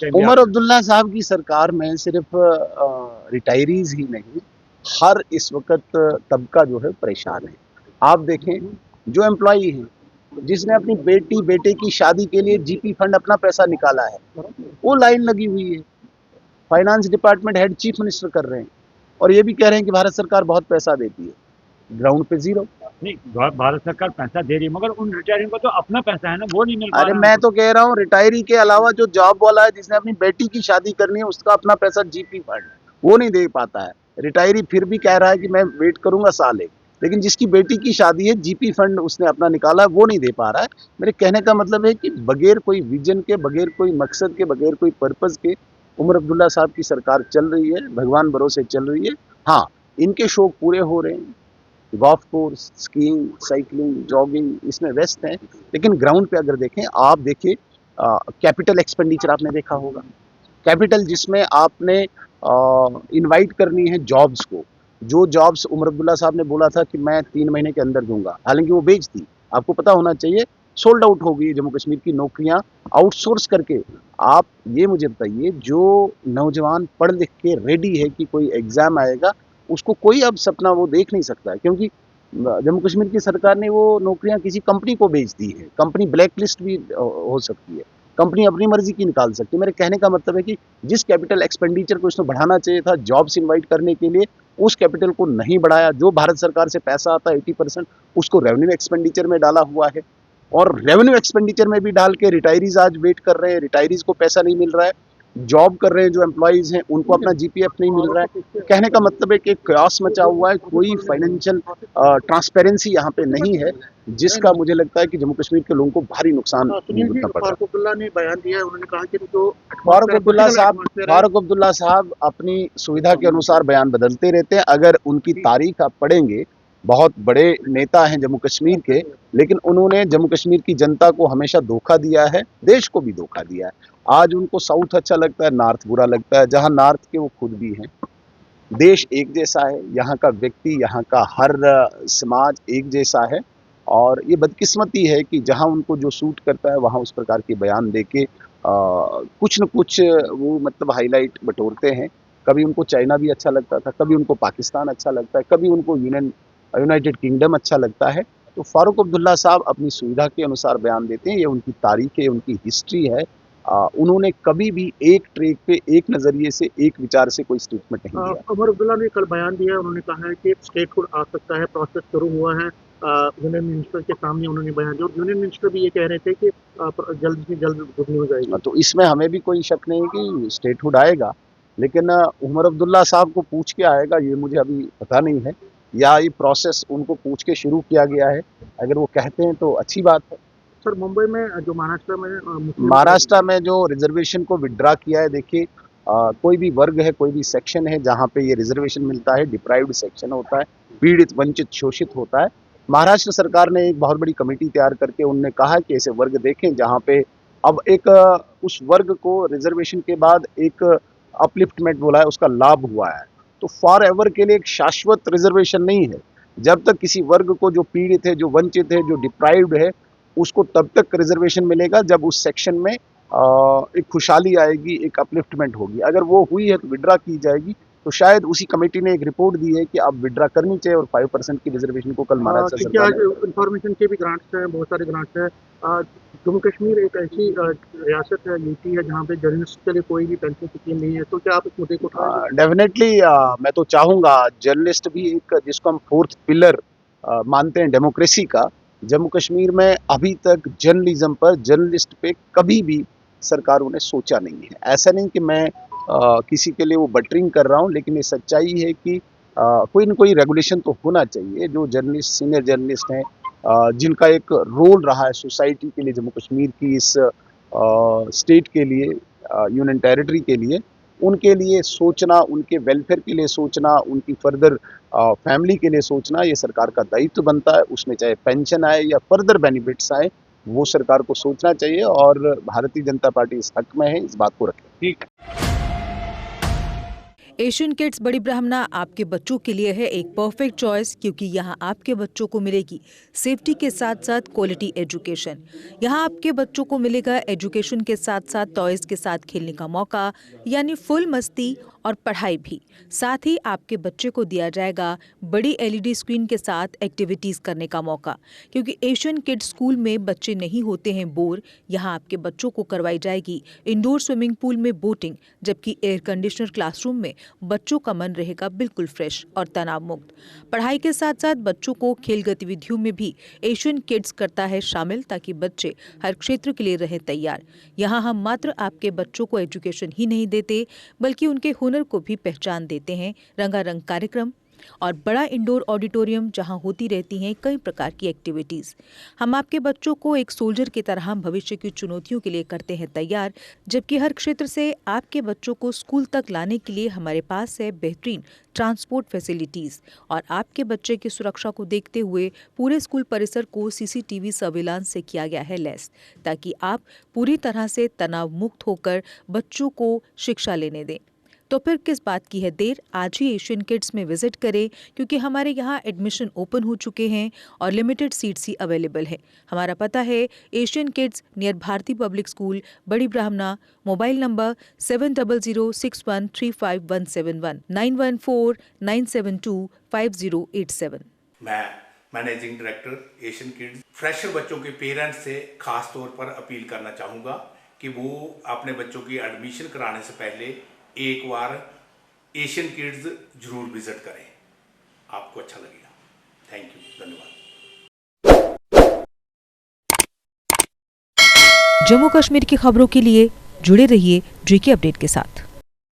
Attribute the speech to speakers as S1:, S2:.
S1: उमर अब्दुल्ला साहब की सरकार में सिर्फ रिटायरीज ही नहीं, हर इस वक्त तबका जो है परेशान है। आप देखें, जो एम्प्लॉई है, जिसने अपनी बेटी बेटे की शादी के लिए जीपी फंड अपना पैसा निकाला है, वो लाइन लगी हुई है। Finance department head chief minister कर रहे हैं और ये भी कह रहे हैं कि भारत सरकार बहुत पैसा देती है। ग्राउंड पे जीरो।
S2: नहीं, भारत सरकार पैसा दे रही है मगर उन रिटायरिंग को तो अपना पैसा है ना, वो नहीं मिल पा
S1: अरे
S2: रहा
S1: मैं
S2: है।
S1: तो कह रहा हूँ, रिटायरी के अलावा जो जॉब वाला है, जिसने अपनी बेटी की शादी करनी है, उसका अपना पैसा जीपी फंड वो नहीं दे पाता है। रिटायरी फिर भी कह रहा है कि मैं वेट करूंगा साल एक, लेकिन जिसकी बेटी की शादी है, जीपी फंड उसने अपना निकाला है, वो नहीं दे पा रहा है। मेरे कहने का मतलब है कि बगैर कोई विजन के, बगैर कोई मकसद के, बगैर कोई पर्पज के उमर अब्दुल्ला साहब की सरकार चल रही है, भगवान भरोसे चल रही है। हाँ, इनके शौक पूरे हो रहे हैं, golf course, skiing, cycling, jogging, इसमें व्यस्त हैं। लेकिन ग्राउंड पे अगर देखें, आप देखिए, कैपिटल एक्सपेंडिचर आपने देखा होगा। कैपिटल जिसमें आपने इनवाइट करनी है जॉब्स को, जो जॉब्स उमर अब्दुल्ला साहब ने बोला था कि मैं 3 महीने के अंदर दूंगा, हालांकि वो बेच दी। आपको पता होना चाहिए, सोल्ड आउट हो गई जम्मू कश्मीर की नौकरियां आउटसोर्स करके। आप ये मुझे बताइए, जो नौजवान पढ़ लिख के रेडी है कि कोई एग्जाम आएगा, उसको कोई अब सपना वो देख नहीं सकता है, क्योंकि जम्मू कश्मीर की सरकार ने वो नौकरियां किसी कंपनी को बेच दी है। कंपनी ब्लैक लिस्ट भी हो सकती है, कंपनी अपनी मर्जी की निकाल सकती है। मेरे कहने का मतलब है कि जिस कैपिटल एक्सपेंडिचर को इसमें बढ़ाना चाहिए था जॉब्स इनवाइट करने के लिए, उस कैपिटल को नहीं बढ़ाया। जो भारत सरकार से पैसा आता है 80% उसको रेवेन्यू एक्सपेंडिचर में डाला हुआ है, और रेवेन्यू एक्सपेंडिचर में भी डाल के रिटायरीज आज वेट कर रहे हैं, रिटायरीज को पैसा नहीं मिल रहा है। जॉब कर रहे हैं जो एम्प्लॉइज हैं, उनको अपना जीपीएफ नहीं मिल रहा है। कहने का मतलब है कि क्यास मचा हुआ है, कोई फाइनेंशियल ट्रांसपेरेंसी यहाँ पे नहीं है, जिसका मुझे लगता है कि जम्मू कश्मीर के लोगों को भारी नुकसान भुगतना पड़ रहा है।
S3: फारूक अब्दुल्ला ने बयान दिया है, उन्होंने कहा कि जो
S1: फारूक अब्दुल्ला साहब अपनी सुविधा के अनुसार बयान बदलते रहते हैं। अगर उनकी तारीख आप पढ़ेंगे, बहुत बड़े नेता हैं जम्मू कश्मीर के, लेकिन उन्होंने जम्मू कश्मीर की जनता को हमेशा धोखा दिया है, देश को भी धोखा दिया है। आज उनको साउथ अच्छा लगता है, नॉर्थ बुरा लगता है, जहां नॉर्थ के वो खुद भी हैं। देश एक जैसा है, यहाँ का व्यक्ति, यहाँ का हर समाज एक जैसा है, और ये बदकिस्मती है कि जहाँ उनको जो सूट करता है वहाँ उस प्रकार के बयान देके कुछ न कुछ वो मतलब हाईलाइट बटोरते हैं। कभी उनको चाइना भी अच्छा लगता था, कभी उनको पाकिस्तान अच्छा लगता है, कभी उनको यूनाइटेड किंगडम अच्छा लगता है। तो फारूक अब्दुल्ला साहब अपनी सुविधा के अनुसार बयान देते हैं, ये उनकी तारीख है, उनकी हिस्ट्री है। उन्होंने कभी भी एक ट्रैक पे, एक नज़रिए से, एक विचार से कोई स्टेटमेंट नहीं दिया।
S3: उमर अब्दुल्ला ने कल बयान दिया, उन्होंने कहा है कि स्टेटहुड आ सकता है, प्रोसेस शुरू हुआ है। यूनियन मिनिस्टर के सामने उन्होंने बयान दिया, और यूनियन मिनिस्टर भी ये कह रहे थे कि जल्द से जल्द गुड न्यूज आएगी।
S1: तो इसमें हमें भी कोई शक नहीं कि स्टेटहुड आएगा, लेकिन उमर अब्दुल्ला साहब को पूछ के आएगा ये मुझे अभी पता नहीं है, या ये प्रोसेस उनको पूछ के शुरू किया गया है। अगर वो कहते हैं तो अच्छी बात है।
S3: सर, मुंबई में जो
S1: महाराष्ट्र में जो रिजर्वेशन को विड्रा किया है, देखिए, कोई भी वर्ग है, कोई भी सेक्शन है जहाँ पे ये रिजर्वेशन मिलता है, डिप्राइव्ड सेक्शन होता है, पीड़ित, वंचित, शोषित होता है। महाराष्ट्र सरकार ने एक बहुत बड़ी कमेटी तैयार करके उनने कहा कि ऐसे वर्ग देखें जहाँ पे अब एक उस वर्ग को रिजर्वेशन के बाद एक अपलिफ्टमेंट बोला है, उसका लाभ हुआ है। तो फॉर एवर के लिए एक शाश्वत रिजर्वेशन नहीं है। जब तक किसी वर्ग को, जो पीड़ित है, जो वंचित है, जो डिप्राइव्ड है, उसको तब तक रिजर्वेशन मिलेगा जब उस सेक्शन में एक खुशहाली आएगी, एक अपलिफ्टमेंट होगी। अगर वो हुई है तो विड्रा की जाएगी। तो शायद उसी कमेटी ने एक रिपोर्ट दी है कि अब विड्रा करनी चाहिए, और 5% की रिजर्वेशन को कल महाराष्ट्र सरकार ने।
S3: इंफॉर्मेशन के भी ग्रांट्स हैं, बहुत सारे ग्रांट्स हैं। जम्मू कश्मीर एक ऐसी रियासत है, यूटी है, जहाँ पे जर्नलिस्ट के लिए कोई भी पेंशन स्कीम नहीं है। तो क्या आप इस मुद्दे को उठाएंगे?
S1: डेफिनेटली मैं तो चाहूँगा, जर्नलिस्ट भी एक, जिसको हम फोर्थ पिलर मानते हैं डेमोक्रेसी का, जम्मू कश्मीर में अभी तक जर्नलिज्म पर, जर्नलिस्ट पे कभी भी सरकारों ने सोचा नहीं है। ऐसा नहीं कि मैं किसी के लिए वो बटरिंग कर रहा हूँ, लेकिन ये सच्चाई है कि कोई न कोई रेगुलेशन तो होना चाहिए। जो जर्नलिस्ट, सीनियर जर्नलिस्ट हैं, जिनका एक रोल रहा है सोसाइटी के लिए, जम्मू कश्मीर की इस स्टेट के लिए, यूनियन टेरिटरी के उनके लिए सोचना, उनके वेलफेयर के लिए सोचना, उनकी फर्दर फैमिली के लिए सोचना, ये सरकार का दायित्व बनता है। उसमें चाहे पेंशन आए या फर्दर बेनिफिट्स आए, वो सरकार को सोचना चाहिए, और भारतीय जनता पार्टी इस हक में है, इस बात को रखे।
S2: ठीक।
S4: एशियन किड्स बड़ी ब्राह्मणा आपके बच्चों के लिए है एक परफेक्ट चॉइस, क्योंकि यहाँ आपके बच्चों को मिलेगी सेफ्टी के साथ साथ क्वालिटी एजुकेशन। यहाँ आपके बच्चों को मिलेगा एजुकेशन के साथ साथ टॉयज के साथ खेलने का मौका, यानी फुल मस्ती और पढ़ाई भी। साथ ही आपके बच्चे को दिया जाएगा बड़ी एलईडी स्क्रीन के साथ एक्टिविटीज करने का मौका, क्योंकि एशियन किड्स स्कूल में बच्चे नहीं होते हैं बोर। यहाँ आपके बच्चों को करवाई जाएगी इंडोर स्विमिंग पूल में बोटिंग, जबकि एयर कंडीशनर क्लासरूम में बच्चों का मन रहेगा बिल्कुल फ्रेश और तनाव मुक्त। पढ़ाई के साथ साथ बच्चों को खेल गतिविधियों में भी एशियन किड्स करता है शामिल, ताकि बच्चे हर क्षेत्र के लिए रहें तैयार। यहाँ हम मात्र आपके बच्चों को एजुकेशन ही नहीं देते, बल्कि उनके हुनर को भी पहचान देते हैं। रंगारंग कार्यक्रम और बड़ा इंडोर ऑडिटोरियम जहां होती रहती हैं कई प्रकार की एक्टिविटीज। हम आपके बच्चों को एक सोल्जर की तरह भविष्य की चुनौतियों के लिए करते हैं तैयार, जबकि हर क्षेत्र से आपके बच्चों को स्कूल तक लाने के लिए हमारे पास है बेहतरीन ट्रांसपोर्ट फैसिलिटीज। और आपके बच्चे की सुरक्षा को देखते हुए पूरे स्कूल परिसर को सीसीटीवी सर्विलांस से किया गया है लैस, ताकि आप पूरी तरह से तनाव मुक्त होकर बच्चों को शिक्षा लेने दें। तो फिर किस बात की है देर, आज ही एशियन किड्स में विजिट करें, क्योंकि हमारे यहाँ एडमिशन ओपन हो चुके हैं और लिमिटेड सीट्स ही अवेलेबल है। हमारा पता है Asian kids near Bharati public school, Bari Brahmana. Mobile number 7006135171 9149725087।
S5: मैं managing director Asian kids fresher बच्चों के पेरेंट्स से खास तौर पर अपील करना चाहूँगा कि वो अपने बच्चों की एडमिशन कराने से पहले एक बार एशियन किड्स जरूर विजिट करें, आपको अच्छा लगेगा। थैंक यू, धन्यवाद।
S4: जम्मू कश्मीर की खबरों के लिए जुड़े रहिए जीके अपडेट के साथ।